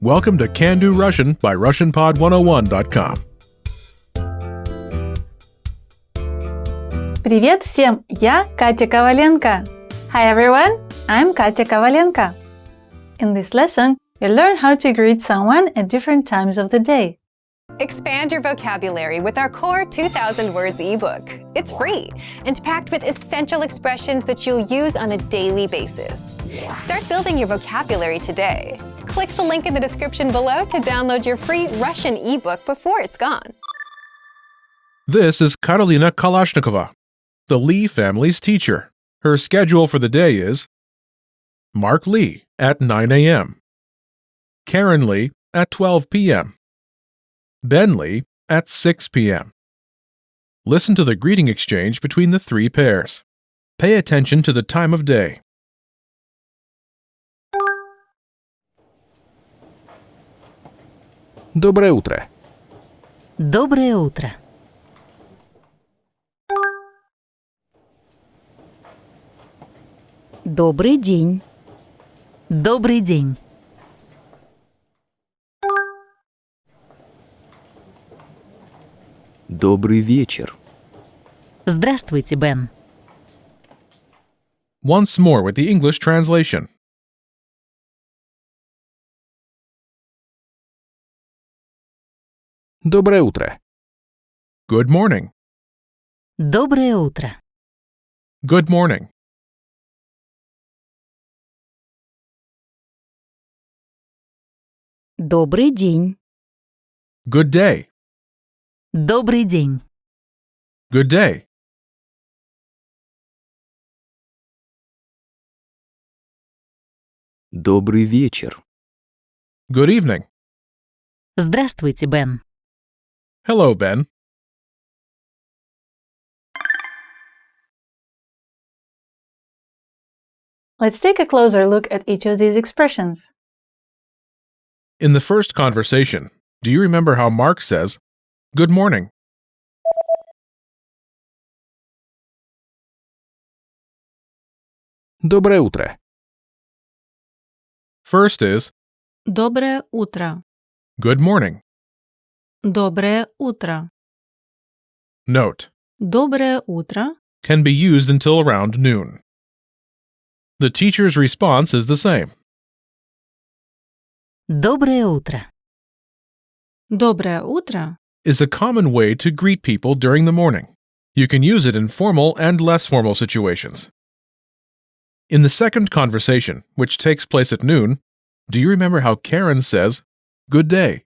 Welcome to Can Do Russian by RussianPod101.com. Привет всем! Я Катя Коваленко. Hi everyone, I'm Katya Kovalenko. In this lesson, you'll learn how to greet someone at different times of the day. Expand your vocabulary with our core 2,000 words ebook. It's free and packed with essential expressions that you'll use on a daily basis. Start building your vocabulary today. Click the link in the description below to download your free Russian ebook before it's gone. This is Karolina Kalashnikova, the Lee family's teacher. Her schedule for the day is Mark Lee at 9 a.m., Karen Lee at 12 p.m., Ben Lee at 6 p.m. Listen to the greeting exchange between the three pairs. Pay attention to the time of day. Доброе утро. Доброе утро. Добрый день. Добрый день. Добрый вечер. Здравствуйте, Бен. Once more with the English translation. Доброе утро. Good morning. Доброе утро. Good morning. Добрый день. Good day. Добрый день. Good day. Добрый вечер. Good evening. Здравствуйте, Бен. Hello, Ben. Let's take a closer look at each of these expressions. In the first conversation, do you remember how Mark says, Good morning? Доброе утро. First is, Доброе утро. Good morning. Доброе утро. Note, Доброе утро. can be used until around noon. The teacher's response is the same. Доброе утро. Доброе утро Is a common way to greet people during the morning. You can use it in formal and less formal situations. In the second conversation, which takes place at noon, do you remember how Karen says, Good day?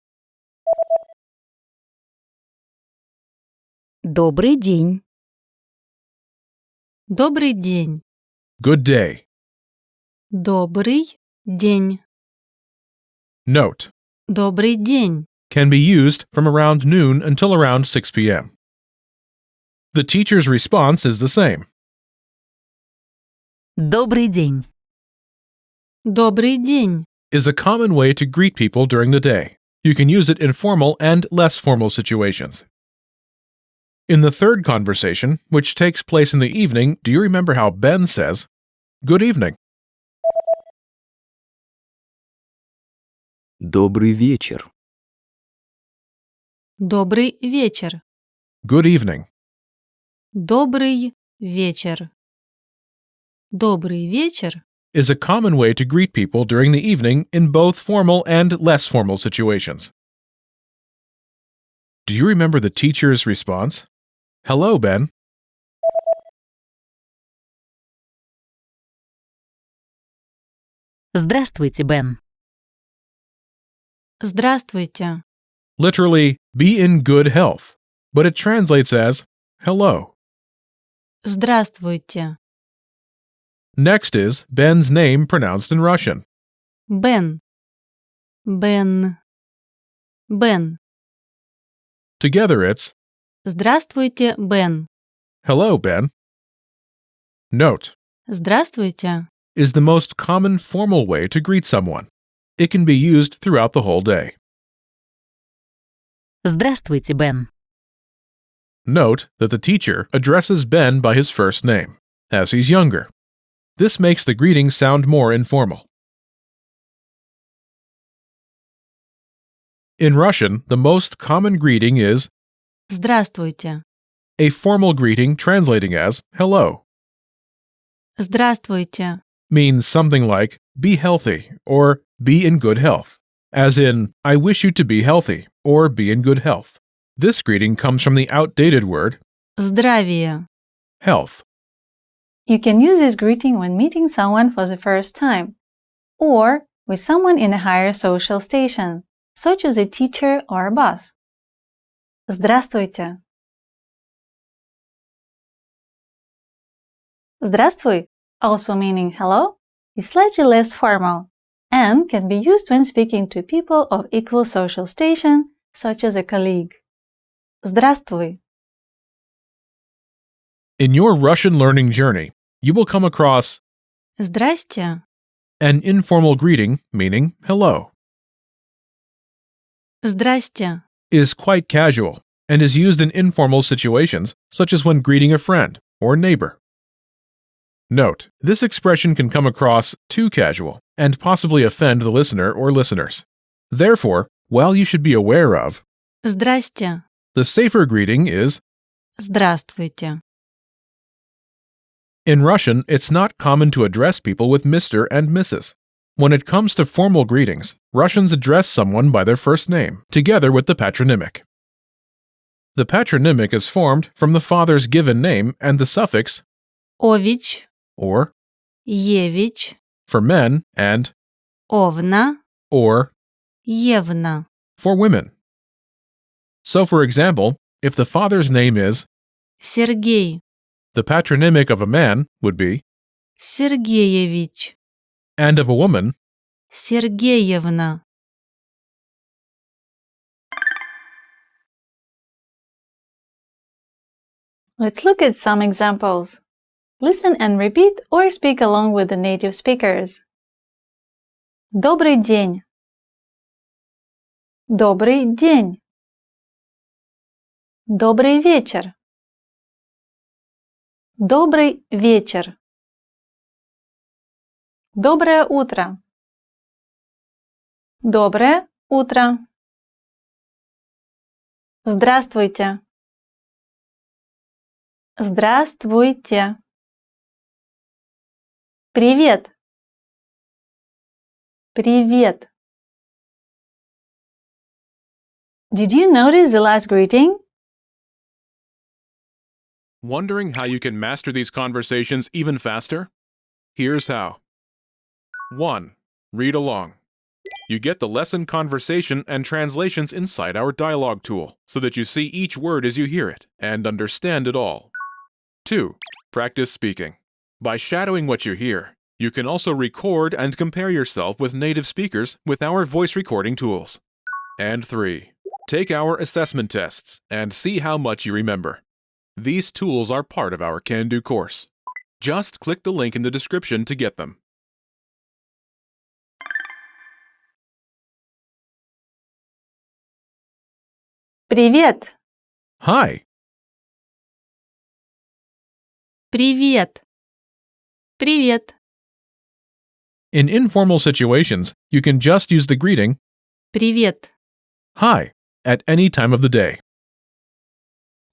Добрый день. Добрый день. Good day. Добрый день. Note, Добрый день. can be used from around noon until around 6 p.m. The teacher's response is the same. Добрый день. Добрый день Is a common way to greet people during the day. You can use it in formal and less formal situations. In the third conversation, which takes place in the evening, do you remember how Ben says, Good evening? Добрый вечер. Добрый вечер. Good evening. Добрый вечер. Добрый вечер Is a common way to greet people during the evening in both formal and less formal situations. Do you remember the teacher's response? Hello, Ben. Здравствуйте, Бен. Здравствуйте. Literally, be in good health, but it translates as hello. Здравствуйте. Next is Ben's name pronounced in Russian. Бен. Бен. Бен. Together it's Здравствуйте, Бен. Hello, Ben. Note, Здравствуйте is the most common formal way to greet someone. It can be used throughout the whole day. Здравствуйте, Бен. Note that the teacher addresses Ben by his first name, as he's younger. This makes the greeting sound more informal. In Russian, the most common greeting is Здравствуйте. a formal greeting translating as hello. Здравствуйте. Means something like be healthy or be in good health, as in I wish you to be healthy or be in good health. This greeting comes from the outdated word Здравие. health. You can use this greeting when meeting someone for the first time, or with someone in a higher social station, such as a teacher or a boss. Здравствуйте. Здравствуй, also meaning hello, is slightly less formal and can be used when speaking to people of equal social station, such as a colleague. Здравствуй. In your Russian learning journey, you will come across Здрасте. an informal greeting meaning hello. Здрасте. Is quite casual and is used in informal situations such as when greeting a friend or neighbor. Note, this expression can come across too casual and possibly offend the listener or listeners. Therefore, while you should be aware of, Здрасте. the safer greeting is Здравствуйте. in Russian, it's not common to address people with Mr. and Mrs. When it comes to formal greetings, Russians address someone by their first name, together with the patronymic. The patronymic is formed from the father's given name and the suffix Ович. or Евич. for men and Овна. or Евна. for women. So, for example, if the father's name is, Сергей. the patronymic of a man would be, Сергеевич. and of a woman, Сергеевна. Let's look at some examples. Listen and repeat or speak along with the native speakers. Добрый день. Добрый день. Добрый вечер. Добрый вечер. Доброе утро. Доброе утро. Здравствуйте. Здравствуйте. Привет. Привет. Did you notice the last greeting? Wondering how you can master these conversations even faster? Here's how. 1. Read along. You get the lesson conversation and translations inside our dialogue tool, so that you see each word as you hear it and understand it all. 2. Practice speaking. By shadowing what you hear, you can also record and compare yourself with native speakers with our voice recording tools. And 3. Take our assessment tests and see how much you remember. These tools are part of our Can-Do course. Just click the link in the description to get them. Привет. Hi. Привет. Привет. In informal situations, you can just use the greeting Привет. hi at any time of the day.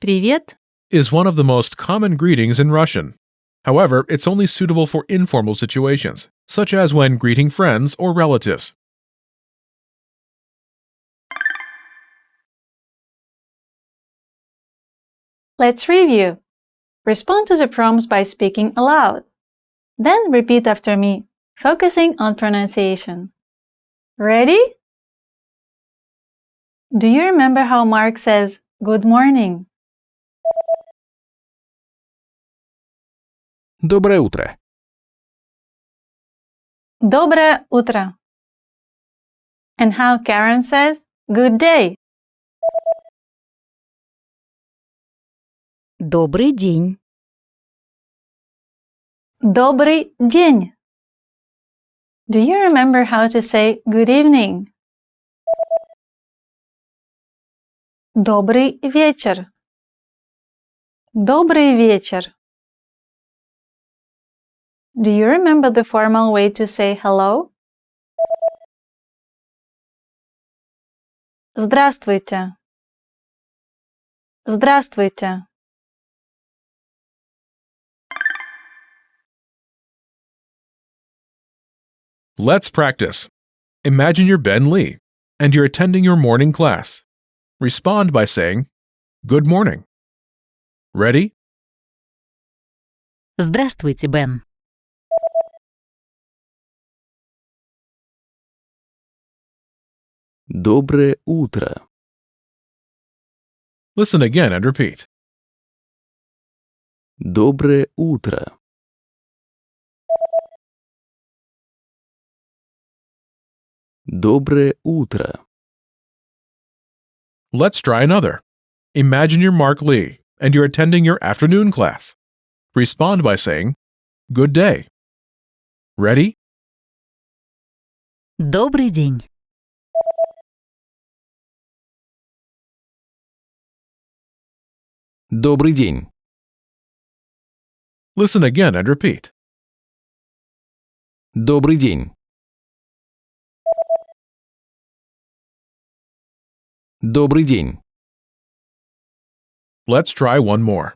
Привет. Is one of the most common greetings in Russian. However, it's only suitable for informal situations, such as when greeting friends or relatives. Let's review. Respond to the prompts by speaking aloud. Then repeat after me, focusing on pronunciation. Ready? Do you remember how Mark says, "Good morning"? Доброе утро. Доброе утро. And how Karen says, "Good day"? Добрый день. Добрый день. Do you remember how to say good evening? Добрый вечер. Добрый вечер. Do you remember the formal way to say hello? Здравствуйте. Здравствуйте. Let's practice. Imagine you're Ben Lee, and you're attending your morning class. Respond by saying, Good morning. Ready? Здравствуйте, Бен. Доброе утро. Listen again and repeat. Доброе утро. Доброе утро. Let's try another. Imagine you're Mark Lee, and you're attending your afternoon class. Respond by saying, Good day. Ready? Добрый день. Добрый день. Listen again and repeat. Добрый день. Добрый день. Let's try one more.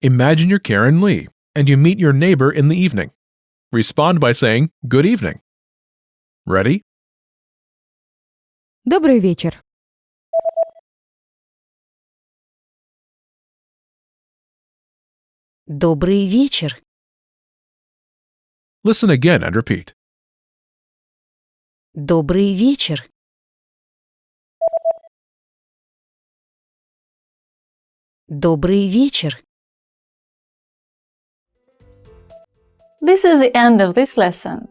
Imagine you're Karen Lee, and you meet your neighbor in the evening. Respond by saying, Good evening. Ready? Добрый вечер. Добрый вечер. Listen again and repeat. Добрый вечер. Добрый вечер. This is the end of this lesson.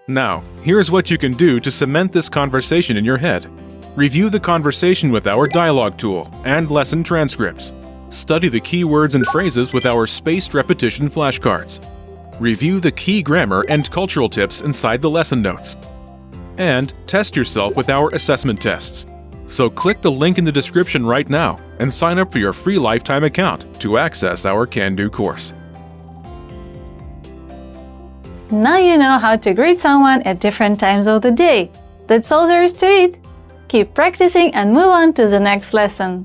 Now, here's what you can do to cement this conversation in your head. Review the conversation with our dialogue tool and lesson transcripts. Study the key words and phrases with our spaced repetition flashcards. Review the key grammar and cultural tips inside the lesson notes. And test yourself with our assessment tests. So click the link in the description right now and sign up for your free lifetime account to access our Can-Do course. Now you know how to greet someone at different times of the day. That's all there is to it. Keep practicing and move on to the next lesson.